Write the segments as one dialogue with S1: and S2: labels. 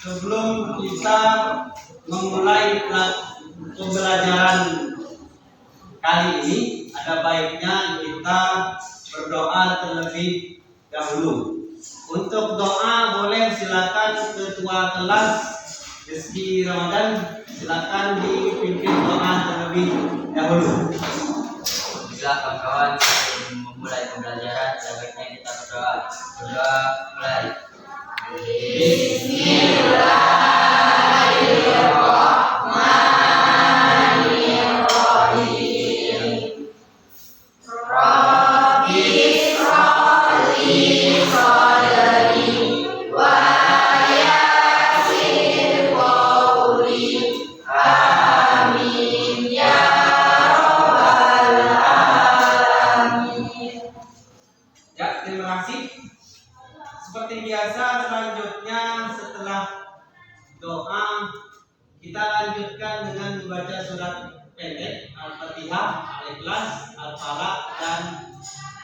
S1: sebelum kita memulai pembelajaran kali ini, ada baiknya kita berdoa terlebih dahulu. Untuk doa boleh silakan ketua kelas Rizky Ramadan, silakan dipimpin doa terlebih dahulu.
S2: Baiklah kawan-kawan, sebelum memulai pembelajaran, sebaiknya kita berdoa. Berdoa mulai. Bismillahirrahmanirrahim. Rabbi shrahli sadri wa yassir qawli. Amin ya rabbal alamin.
S1: Ya, terima kasih. Seperti biasa, selanjutnya setelah doa kita lanjutkan dengan membaca surat pendek Al-Fatihah, Al-Ikhlas, Al-Falaq, dan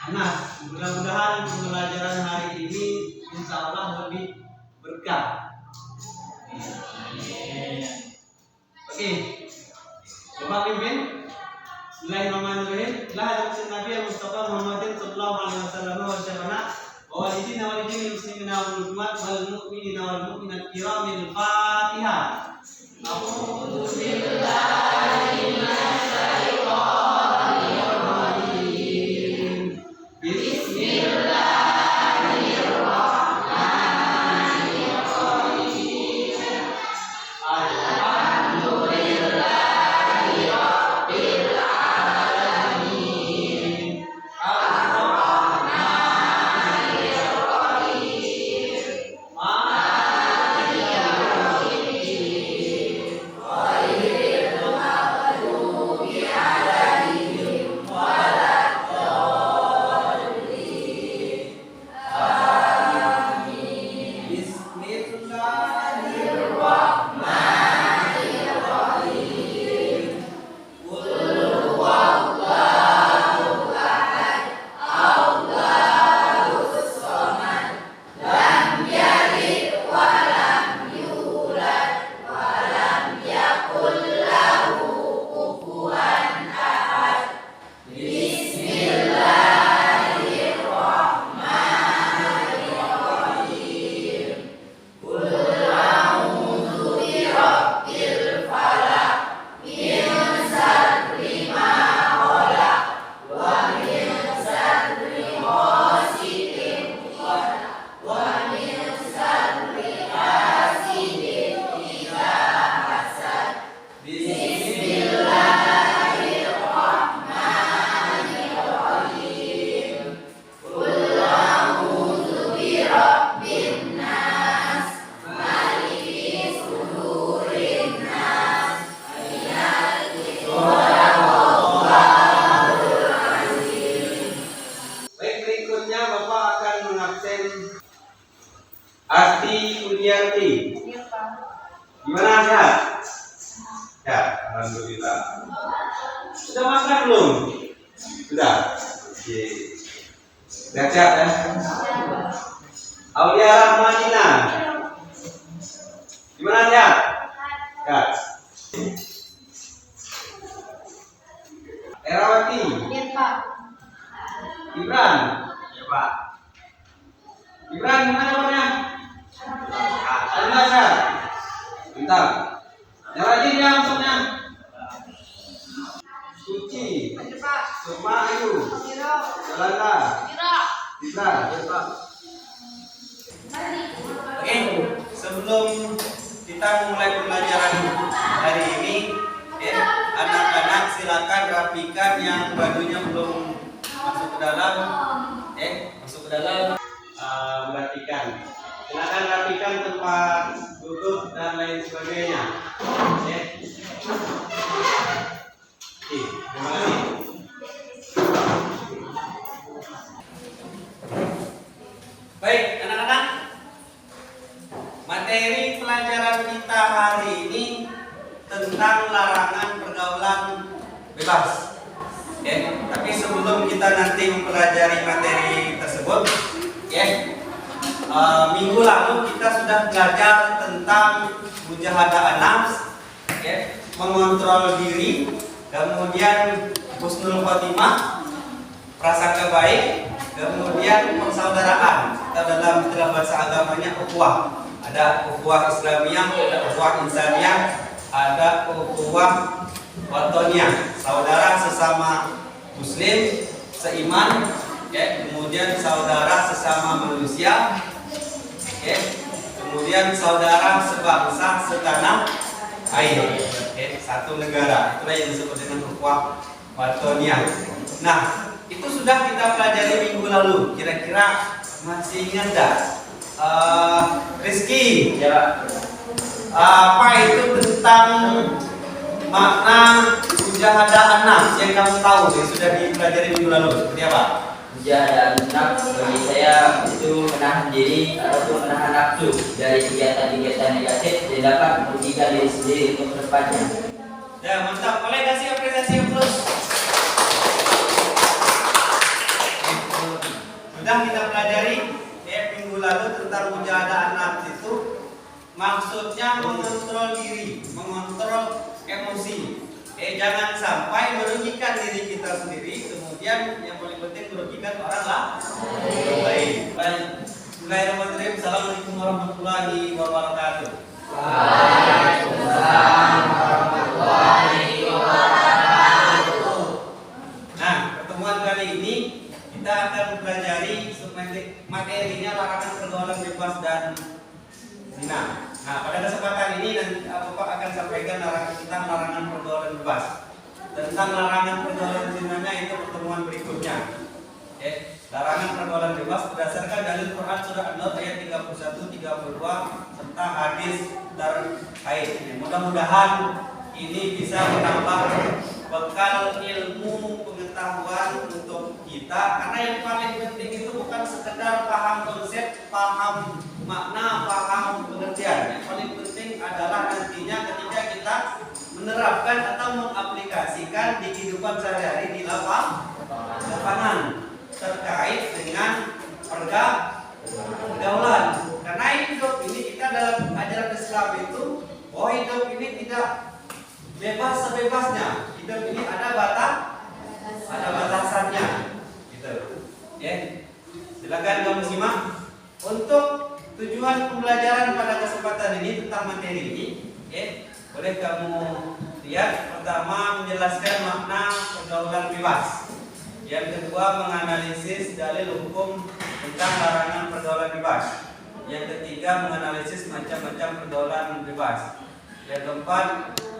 S1: An-Nas. Mudah-mudahan pembelajaran hari ini insya Allah lebih berkah. Oke, coba pimpin. Bismillahirrahmanirrahim. La ilaha Nabi Mustafa Muhammadin sallallahu alaihi wasallam wa syafana wa walidina walidina muslimina wal muslimat wal mu'minina wal mu'minat kiramil Fatihah. A'udzu billahi minasyaitonir rajim. Bismillahirrahmanirrahim. Alhamdulillahi rabbil alamin. Ar-Rahmanir Rahim. Maliki yaumiddin. Ghairil maghdubi alaihim waladdallin. Amin. Bismillahirrahmanirrahim. Qul huwallahu ahad, Allahus samad, lam yalid wa lam yulad wa lam yakul lahu kufuwan ahad. Bismillahirrahmanirrahim. Qul a'udzu birabbil falaq, min syarri ma khalaq, wa min syarri ghasidin wa min syarri hasidin idza hasad. Bismillahirrahmanirrahim. Qul a'udzu birabbin nas, maliki sudurin nas, minal Sadaqallahul azim. Baik, berikutnya Bapak akan mengabsen Asti Udianti. Gimana sehat? Ya, alhamdulillah. Sudah makan belum? Sudah. Oke. Sudah sehat ya? Aulia Rahmanina. Gimana sehat? Ya. Erawati. Ibran. Ya Pak. Ibran gimana kabarnya? Alhamdulillah sehat. Bentar. Yang rajin ya maksudnya. Suci. Sukma Ayu. Yolanda. Bisa. Oke, sebelum kita memulai pembelajaran hari ini, anak-anak silakan rapikan yang bajunya belum masuk ke dalam, masuk ke dalam, merapikan. Silakan rapikan tempat duduk dan lain sebagainya. Terima kasih. Baik, anak-anak. Materi pelajaran kita hari ini tentang larangan pergaulan bebas. Tapi sebelum kita nanti mempelajari materi tersebut, Minggu lalu kita sudah belajar tentang mujahadah nafs, mengontrol diri, kemudian husnul khotimah, prasangka baik, kemudian persaudaraan atau dalam istilah bahasa agamanya ukhuwah. Ada ukhuwah Islamiyah, ada ukhuwah insaniyah, ada ukhuwah watoniyah, saudara sesama muslim seiman, kemudian saudara sesama manusia, kemudian saudara sebangsa setanah air, satu negara. Itulah yang disebut dengan ukhuwah watoniyah. Nah, itu sudah kita pelajari minggu lalu. Kira-kira masih ingat enggak? Rizky, ya. Apa itu tentang makna mujahadah nafs yang kamu tahu yang sudah dipelajari minggu lalu? Seperti apa?
S2: Mujahadah nafs bagi saya itu menahan diri ataupun menahan nafsu dari kegiatan-kegiatan negatif yang dapat merugikan diri sendiri untuk kedepannya.
S1: Ya, mantap. Boleh kasih apresiasi yang terus. Sudah kita pelajari minggu lalu tentang mujahadah nafs itu maksudnya mengontrol diri, mengontrol emosi. Jangan sampai merugikan diri kita sendiri, kemudian yang paling penting merugikan orang lain. Bismillahirrahmanirrahim. Assalamualaikum warahmatullahi wabarakatuh.
S2: Waalaikumsalam warahmatullahi wabarakatuh.
S1: Nah, pertemuan kali ini kita akan mempelajari materinya larangan pergaulan bebas dan zina. Nah, pada kesempatan ini nanti Bapak akan sampaikan tentang larangan pergaulan bebas. Tentang larangan pergaulan zinanya itu pertemuan berikutnya. Larangan pergaulan bebas berdasarkan dalil Quran surah An-Nur ayat 31, 32 serta hadis terkait. Mudah-mudahan ini bisa menambah bekal ilmu pengetahuan untuk kita, karena yang paling penting itu bukan sekedar paham konsep, paham makna, paham pengertian. Yang paling penting adalah nantinya ketika kita menerapkan atau mengaplikasikan di kehidupan sehari-hari di lapangan terkait dengan pergaulan. Karena hidup ini kita dalam ajaran Islam itu, hidup ini tidak bebas sebebasnya. Hidup ini ada batasannya. Gitu. Silakan kamu simak. Untuk tujuan pembelajaran pada kesempatan ini tentang materi ini, boleh kamu lihat. Pertama, menjelaskan makna pergaulan bebas. Yang kedua, menganalisis dalil hukum tentang larangan pergaulan bebas. Yang ketiga, menganalisis macam-macam pergaulan bebas. Yang keempat,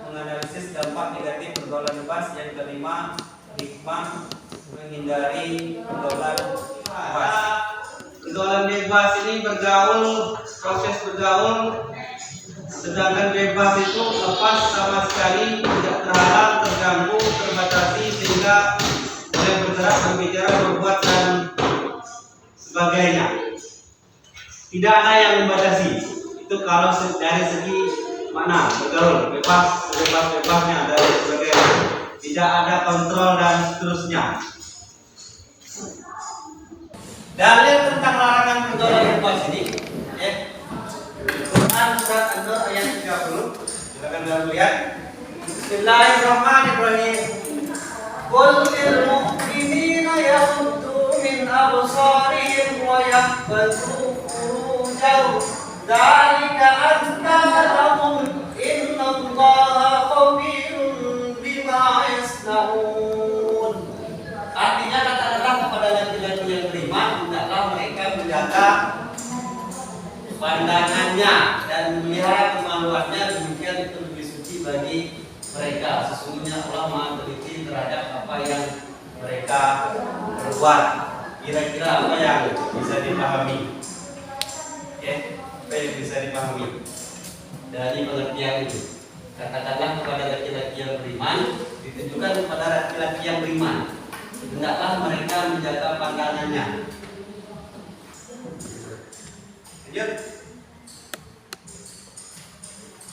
S1: menganalisis dampak negatif pergaulan bebas. Yang kelima, hikmah menghindari pergaulan bebas. Pergaulan bebas ini bergaul, proses bergaul. Sedangkan bebas itu lepas sama sekali, tidak terhalang, terganggu, terbatasi, sehingga boleh bergerak, berbicara, berbuat dan sebagainya. Tidak ada yang membatasi. Itu kalau dari segi makna bergaul, bebas, bebas-bebasnya dan sebagainya. Tidak ada kontrol dan seterusnya. Dalil tentang larangan pergaulan bebas ini, Quran surat An-Nur ayat 30. Silakan kita lihat. Bismillahirrahmanirrahim. Qul lil mu'minina yaghuddu min absarihim wa yahfazu furujahum. Dzalika azka lahum innallaha khabirun bima yasnaun. Artinya katakanlah kepada laki-laki yang beriman, hendaklah mereka menjaga pandangannya dan memelihara kemaluannya, demikian itu lebih suci bagi mereka. Sesungguhnya Allah Maha teliti terhadap apa yang mereka perbuat. Kira-kira apa yang bisa dipahami? Apa yang bisa dipahami dari pengertian itu? Katakanlah kepada laki-laki yang beriman, ditujukan kepada laki-laki yang beriman, hendaklah mereka menjaga pandangannya. Lanjut.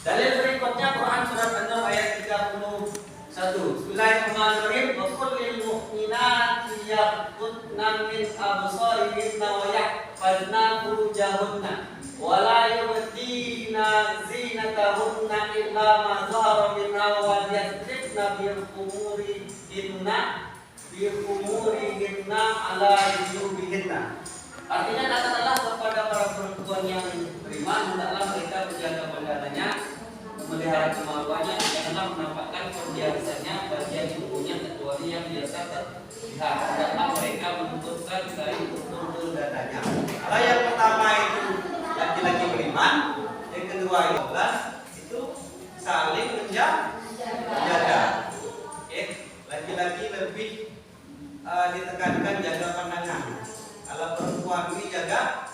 S1: Dalil berikutnya Quran surat An-Nur ayat 31. Bismillahirrahmanirrahim. Wa qul lil mu'minati yaghuddna min absarihinna wa yahfazna furujahunna wa la yubdina zinatahunna illa ma zahara minha wa yadribna bi khumurihinna ala jubihinna. Artinya katakanlah kepada para perempuan yang beriman, hendaklah mereka menjaga pandangannya, memelihara kemaluannya, janganlah menampakkan perhiasannya bagian tubuhnya kecuali yang biasa terlihat. Hendaklah mereka menuntutkan kain tutul dadanya. Kalau yang pertama itu laki-laki beriman, yang kedua itu saling menjaga. Laki-laki lebih ditekankan jaga pandangan. Kalau perempuan ini jaga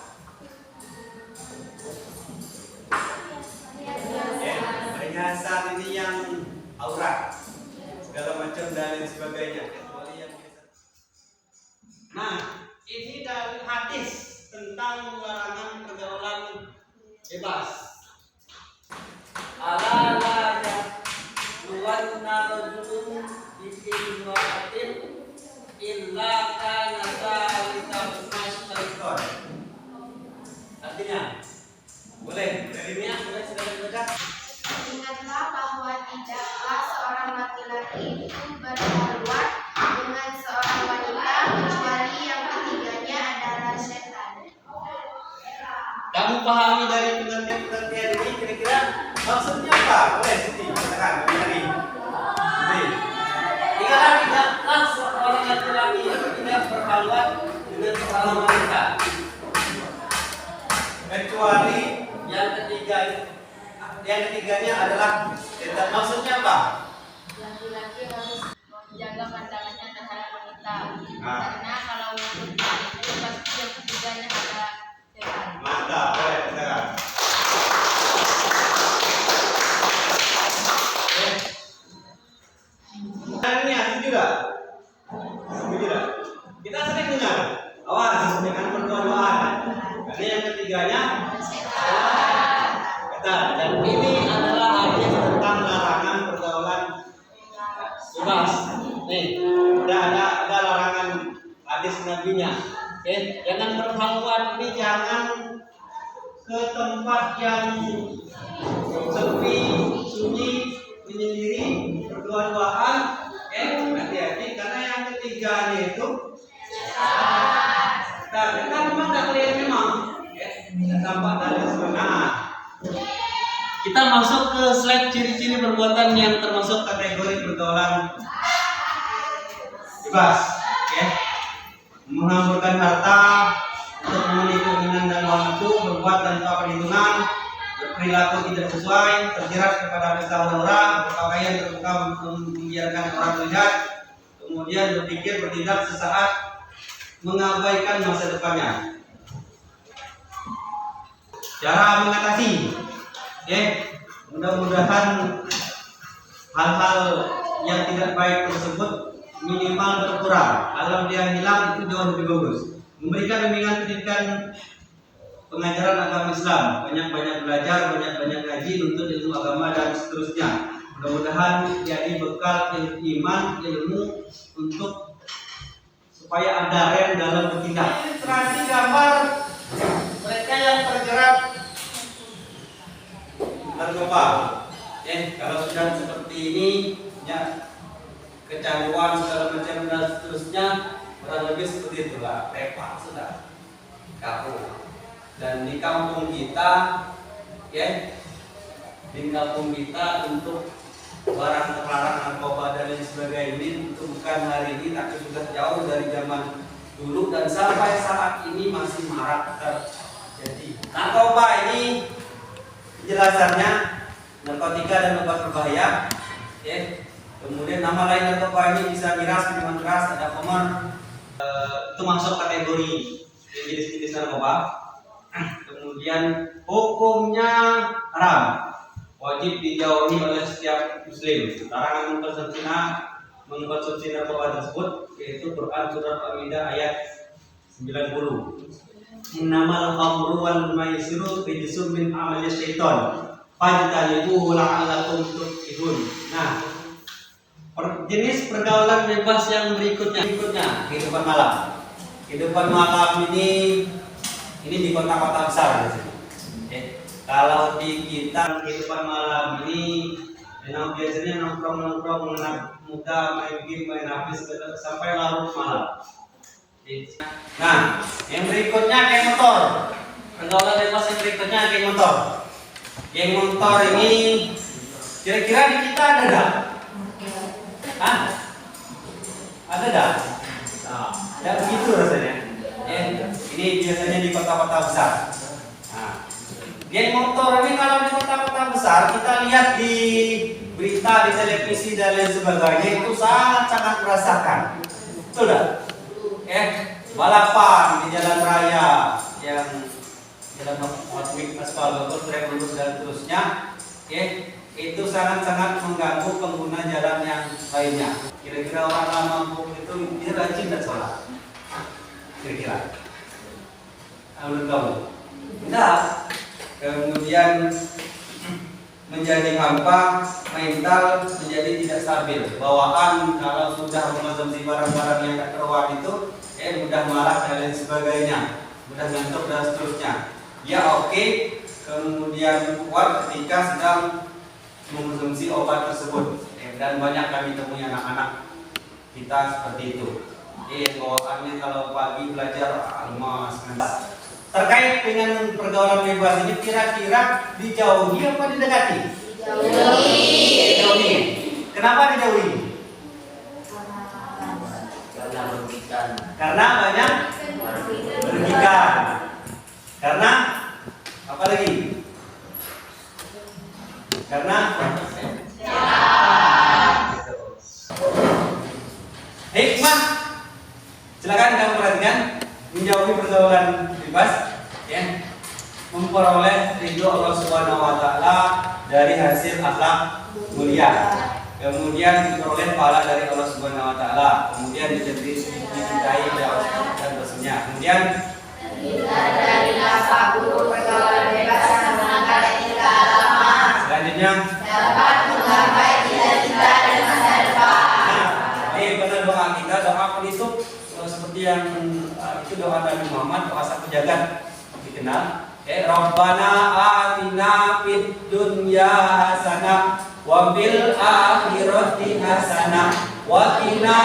S1: perhiasan ini yang aurat, segala macam dan lain sebagainya, kecuali yang biasa. Nah, ini dari hadis tentang larangan pergaulan bebas. Ala la yahluwanna rajulun bi imra'atin illa kana dzalika syaitan. Artinya, boleh dari ini boleh sudah dibaca.
S3: Ingatlah bahwa tidaklah seorang laki-laki itu berkhulwat dengan seorang wanita kecuali yang ketiganya adalah setan.
S1: Kamu pahami dari pengertian ini kira-kira maksudnya apa? Boleh Siti katakan dari. Tidaklah seorang laki-laki itu tidak berkhulwat dengan seorang wanita kecuali yang ketiganya adalah setan. Maksudnya apa?
S3: Laki-laki harus menjaga pandangannya terhadap wanita. Karena kalau wanita itu pasti yang ketiganya adalah setan.
S1: Mantap, boleh katakan. Ini setuju tak? Setuju tak? Kita sering dengar, awas dengan berdoa-doa. Karena yang ketiganya dan ini adalah hadis tentang larangan pergaulan bebas. Nih, ada larangan hadis nabinya. Oke, jangan berkhulwat ini jangan ke tempat yang sepi, sunyi, menyendiri, berdua-duaan. Hati-hati karena yang ketiganya itu kita memang tidak kelihatan memang. Tampak dari sebenarnya. Kita masuk ke slide ciri-ciri perbuatan yang termasuk kategori pergaulan bebas. Menghamburkan harta untuk memenuhi keinginan dan hawa nafsu, berbuat tanpa perhitungan, berperilaku tidak sesuai, terjerat kepada kesalahan orang, berpakaian terbuka membiarkan orang melihat, kemudian berpikir bertindak sesaat, mengabaikan masa depannya. Cara mengatasi, mudah-mudahan hal-hal yang tidak baik tersebut minimal berkurang. Kalau dia hilang itu jauh lebih bagus. Memberikan bimbingan pendidikan pengajaran agama Islam, banyak-banyak belajar, banyak-banyak ngaji untuk ilmu agama dan seterusnya. Mudah-mudahan jadi bekal iman, ilmu untuk supaya ada rem dalam bertindak. Ilustrasi gambar mereka yang terjerat narkoba. Kalau sudah seperti ini, ya kecanduan segala macam dan seterusnya, kurang lebih seperti itulah, repak sudah kaku. Dan di kampung kita, di kampung kita untuk barang terlarang narkoba dan lain sebagainya ini itu bukan hari ini, tapi sudah jauh dari zaman dulu dan sampai saat ini masih marak terjadi. Narkoba ini penjelasannya narkotika dan obat berbahaya. Kemudian nama lain narkoba ini bisa miras, minuman keras, ada homer. Itu masuk kategori jenis-jenis narkoba. Kemudian hukumnya haram, wajib dijauhi oleh setiap muslim. Larangan mengkonsumsi narkoba tersebut yaitu Quran surat Al-Maidah ayat 90. Innamal khamru wal maisiru rijsun min amali syaiton fajtanibuhu la'allakum tuflihun. Nah, jenis pergaulan bebas yang berikutnya kehidupan malam. Kehidupan malam ini Ini di kota-kota besar biasanya. Kalau di kita kehidupan malam ini memang biasanya nongkrong anak muda main game, main HP sampai larut malam. Nah, yang berikutnya geng motor. Pergaulan bebas yang berikutnya geng motor. Geng motor ini kira-kira di kita ada nggak? Hah? Ada nggak? Nah, ya begitu rasanya. Ini biasanya di kota-kota besar. Nah, geng motor ini kalau di kota-kota besar kita lihat di berita, di televisi dan lain sebagainya itu sangat-sangat merasakan. Sudah. Balapan di jalan raya yang jalan aspal bagus, trek lurus dan seterusnya. Itu sangat-sangat mengganggu pengguna jalan yang lainnya. Kira-kira orang lama itu dia rajin dan sholat. Kira-kira. Menurut kamu? Enggak. Kemudian menjadi hampa, mental menjadi tidak stabil, bawaan kalau sudah mengonsumsi barang-barang yang tak terawat itu mudah marah dan lain sebagainya, mudah ngantuk dan seterusnya. Ya oke, kemudian kuat ketika sedang mengonsumsi obat tersebut, dan banyak kami temui anak-anak kita seperti itu. Bawaannya kalau pagi belajar lemas. Terkait dengan pergaulan bebas ini, kira-kira dijauhi apa didekati? Dijauhi. Kenapa dijauhi?
S2: Karena merugikan.
S1: Karena banyak merugikan. Karena apa lagi? Karena hikmah. Silakan kamu perhatikan. Menjauhi pergaulan bebas, memperoleh ridho Allah Subhanahu Wa Taala dari hasil akhlak mulia, kemudian memperoleh pahala dari Allah Subhanahu Wa Taala, kemudian dicintai dan bersenyum, kemudian
S3: dari nafkah guru pergaulan bebas yang melanggar etika agama.
S1: Selanjutnya
S3: Dapat menggapai cita-cita dan masa depan.
S1: Nah, ini benar doa kita, doa penutup seperti yang itu doa Nabi Muhammad, doa satu jagat dikenal. Rabbana atina fid dunya hasanah wa fil akhirati hasanah wa qina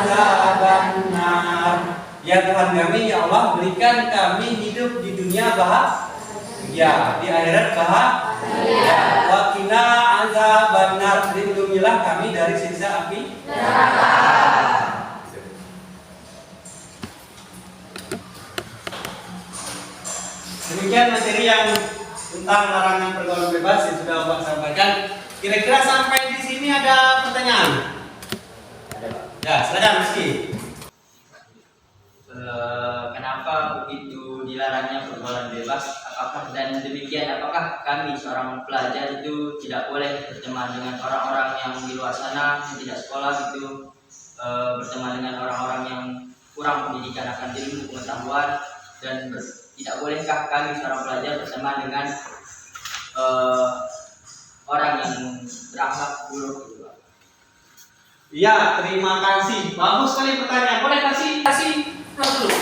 S1: azabannar. Ya Tuhan kami, ya Allah, berikan kami hidup di dunia bahagia, di akhirat bahagia. Wa qina azabannar, lindungilah kami dari siksa api neraka. Demikian materi yang tentang larangan pergaulan bebas yang sudah Bapak sampaikan. Kira-kira sampai di sini ada pertanyaan?
S2: Ada Pak.
S1: Ya, silakan Rizky.
S2: Kenapa begitu dilarangnya pergaulan bebas? Apakah dan demikian apakah kami seorang pelajar itu tidak boleh berteman dengan orang-orang yang di luar sana yang tidak sekolah itu, berteman dengan orang-orang yang kurang pendidikan akan ilmu pengetahuan, dan tidak bolehkah kami seorang pelajar berteman dengan orang yang berakhlak buruk gitu, Pak?
S1: Iya, terima kasih. Bagus sekali pertanyaan. Boleh kasih dulu.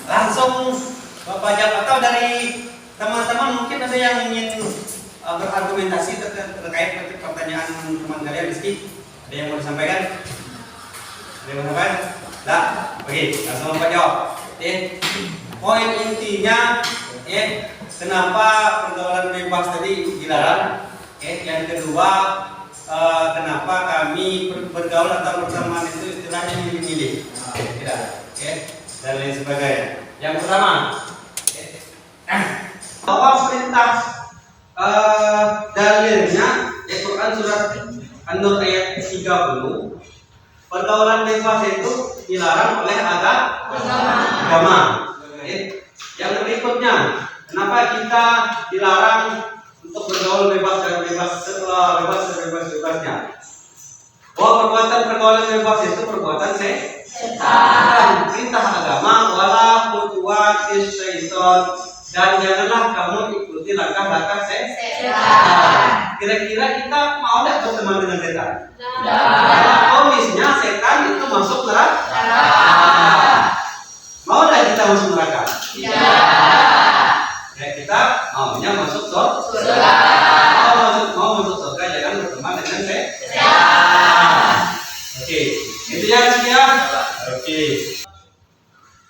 S1: Langsung Bapak jawab, atau dari teman-teman mungkin ada yang ingin berargumentasi terkait pertanyaan teman kalian, Rizky? Ada yang mau disampaikan? Ada yang mau disampaikan? Nah, oke, langsung Bapak jawab. Poin intinya, kenapa pergaulan bebas tadi dilarang? Yang kedua, kenapa kami bergaul atau berteman itu istilahnya milih-milih, tidak, dan lain sebagainya. Yang pertama, bahwa perintah dalilnya Quran surat An-Nur ayat 30, pergaulan bebas itu dilarang oleh agama. Yang berikutnya, kenapa kita dilarang untuk bergaul bebas dan sebebas-bebasnya? Bahwa perbuatan pergaulan bebas itu perbuatan setan. Perintah agama wala khutuwatis syaitan dan janganlah kamu ikuti langkah-langkah setan. Kira-kira kita mau nggak berteman dengan setan? Komisnya setan itu masuk neraka. Mau nggak kita masuk neraka? Ya kita maunya masuk surga. Mau masuk surga jangan berteman dengan setan. Oke, itu ya sekian. Oke,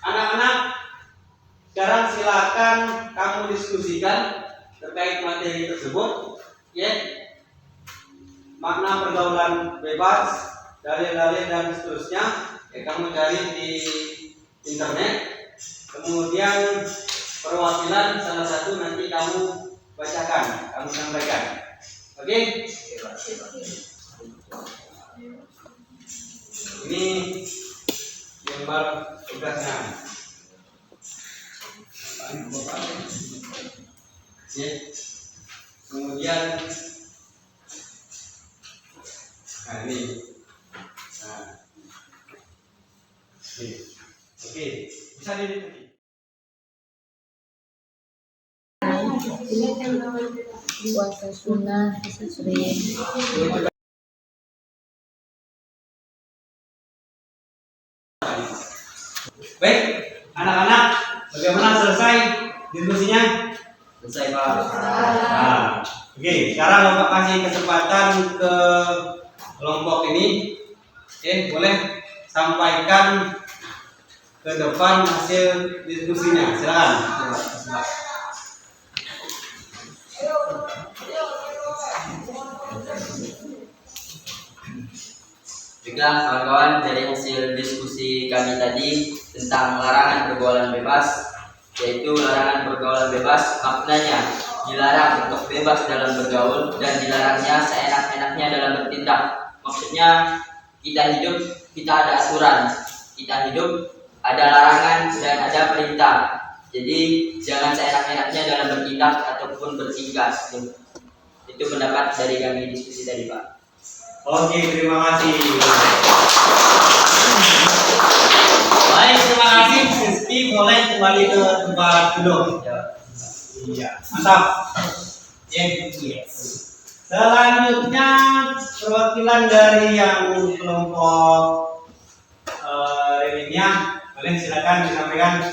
S1: anak-anak, sekarang silakan kamu diskusikan terkait materi tersebut, ya. Makna pergaulan bebas, dalil-dalil dan seterusnya, ya kamu cari di internet. Kemudian perwakilan salah satu nanti kamu bacakan, kamu sampaikan. Oke? Ini lembar tugasnya. Ya. Kemudian ini. Oke. Bisa diikuti.
S3: Puasa sunnah sering.
S1: Baik, anak-anak, bagaimana selesai diskusinya?
S2: Selesai Pak.
S1: Nah, oke, sekarang Bapak kasih kesempatan ke kelompok ini. Boleh sampaikan ke depan hasil diskusinya. Silakan.
S2: Baiklah kawan-kawan, dari hasil diskusi kami tadi tentang larangan pergaulan bebas, yaitu larangan pergaulan bebas maknanya dilarang untuk bebas dalam bergaul dan dilarangnya seenak-enaknya dalam bertindak. Maksudnya kita hidup, kita ada aturan, kita hidup ada larangan dan ada perintah. Jadi jangan seenak-enaknya dalam bertindak ataupun bertingkah. Itu pendapat dari kami diskusi tadi Pak.
S1: Oke, terima kasih. Baik, terima kasih. Siski boleh kembali ke tempat duduk. Iya, mantap. Yes. Selanjutnya perwakilan dari yang kelompok reuninya, boleh silakan disampaikan.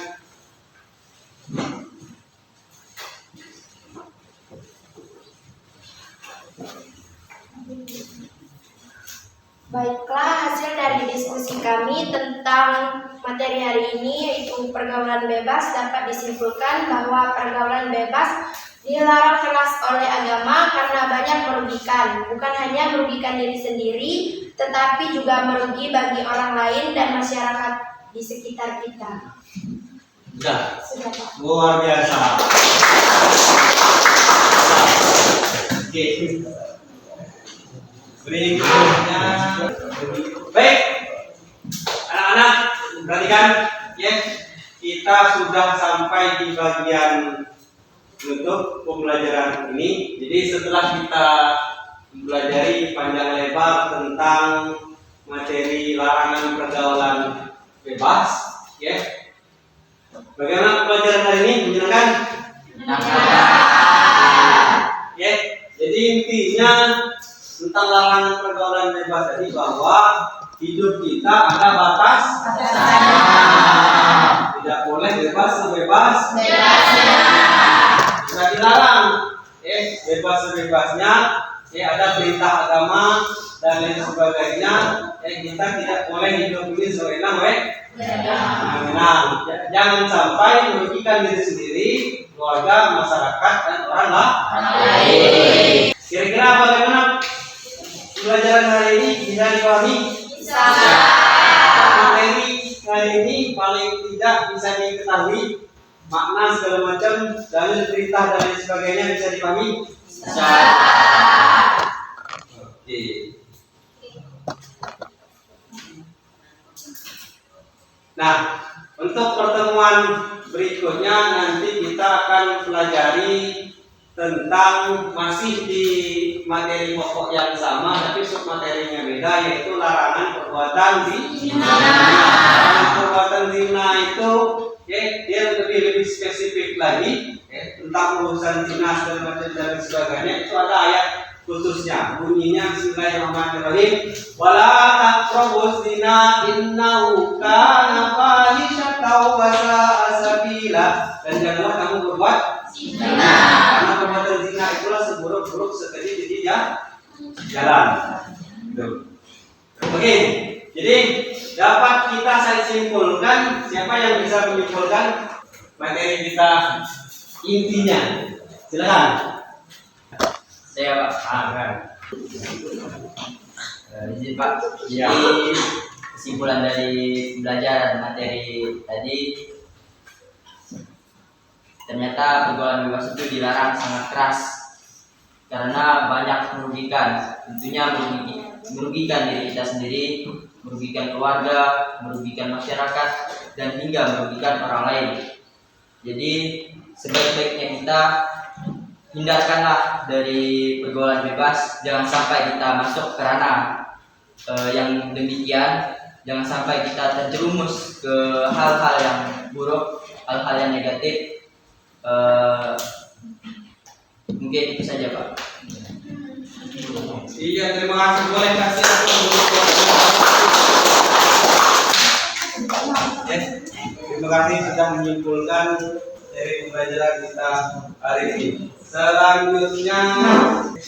S4: Baiklah, hasil dari diskusi kami tentang materi hari ini yaitu pergaulan bebas dapat disimpulkan bahwa pergaulan bebas dilarang keras oleh agama karena banyak merugikan. Bukan hanya merugikan diri sendiri, tetapi juga merugi bagi orang lain dan masyarakat di sekitar kita.
S1: Sudah, luar biasa. Oke. Berikutnya, baik, anak-anak, perhatikan, ya, kita sudah sampai di bagian penutup pembelajaran ini. Jadi setelah kita mempelajari panjang lebar tentang materi larangan pergaulan bebas, ya, bagaimana pelajaran hari ini? Menyenangkan? Ya, jadi intinya tentang larangan pergaulan bebas tadi bahwa hidup kita ada batas. Tidak boleh bebas sebebas. Tidak dilarang. Bebas sebebasnya. Ada perintah agama dan lain sebagainya. Kita tidak boleh hidup ini sewenang-wenang. Jangan sampai merugikan diri sendiri, keluarga, masyarakat dan orang lain. Kira-kira bagaimana pelajaran hari ini bisa dipahami?
S4: Bisa.
S1: Materi hari ini paling tidak bisa diketahui makna segala macam, dalil perintah dan lain sebagainya bisa dipahami?
S4: Bisa.
S1: Oke. Nah, untuk pertemuan berikutnya nanti kita akan pelajari tentang masih di materi pokok yang sama tapi submaterinya beda, yaitu larangan perbuatan zina. Larangan perbuatan zina itu dia lebih spesifik lagi tentang urusan zina dan sebagainya, itu ada ayat khususnya, bunyinya Bismillahirrahmanirrahim, wala taqrabuz zina innahu kana fahishatan wa sa'a sabila, dan janganlah kamu berbuat zina karena perbuatan zina itulah seburuk-buruk sekali jalan. Oke, jadi dapat kita saya simpulkan, siapa yang bisa menyimpulkan materi kita intinya? Silakan.
S2: Saya Pak.
S1: Kan.
S2: Izin Pak.
S1: Ya.
S2: Jadi kesimpulan dari pembelajaran materi tadi, ternyata pergaulan bebas itu dilarang sangat keras karena banyak merugikan. Tentunya merugikan diri kita sendiri, merugikan keluarga, merugikan masyarakat, dan hingga merugikan orang lain. Jadi sebaik-baiknya kita hindarkanlah dari pergaulan bebas, jangan sampai kita masuk ke ranah yang demikian, jangan sampai kita terjerumus ke hal-hal yang buruk, hal-hal yang negatif. Mungkin itu saja Pak.
S1: Iya, terima kasih. Boleh kasih terima kasih sudah menyimpulkan dari pembelajaran kita hari ini. Selanjutnya,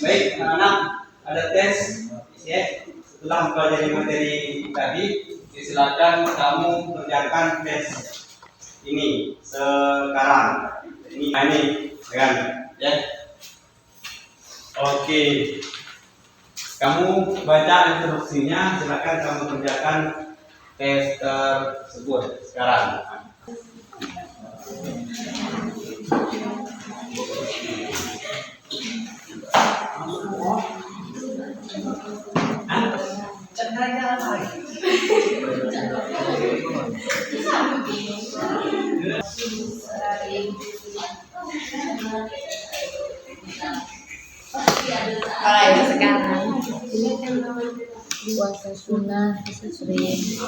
S1: baik anak-anak, ada tes ya. Setelah mempelajari materi tadi, silakan kamu kerjakan tes ini sekarang. Ini kan ya. Oke. Kamu baca instruksinya, silakan kamu kerjakan tes tersebut sekarang.
S3: Kalau itu sekarang puasa sunnah bisa sering.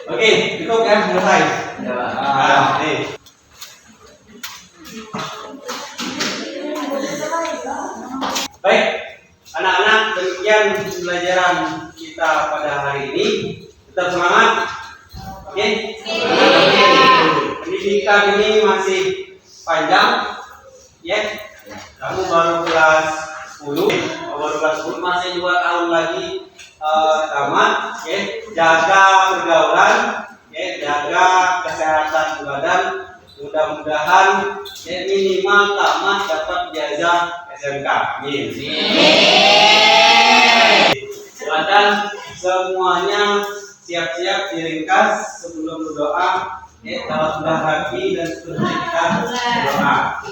S1: Oke, cukup ya, selesai. Nih. Baik, anak-anak, demikian pembelajaran kita pada hari ini. Tetap semangat. Oke. Pendidikan ini masih panjang. Ya. Kamu baru kelas 10, masih 2 tahun lagi tamat. Ya. Jaga pergaulan, ya. Jaga kesehatan badan. Mudah-mudahan ya, minimal tamat dapat ijazah SMK. Amin. Silakan semuanya siap-siap diringkas sebelum berdoa. Ya, kalau sudah rapi dan seterusnya kita berdoa.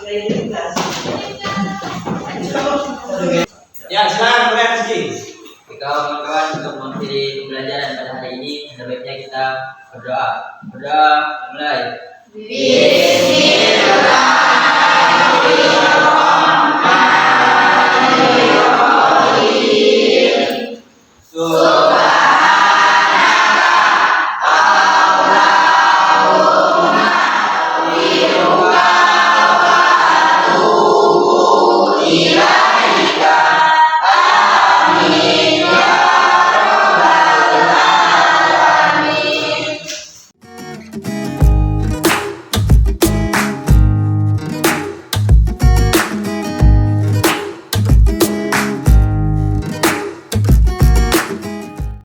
S1: Ya, silakan mulai Rizky.
S2: Kawan-kawan, untuk mengakhiri pembelajaran pada hari ini, sebaiknya kita berdoa. Berdoa mulai.
S3: Bismillahirrahmanirrahim.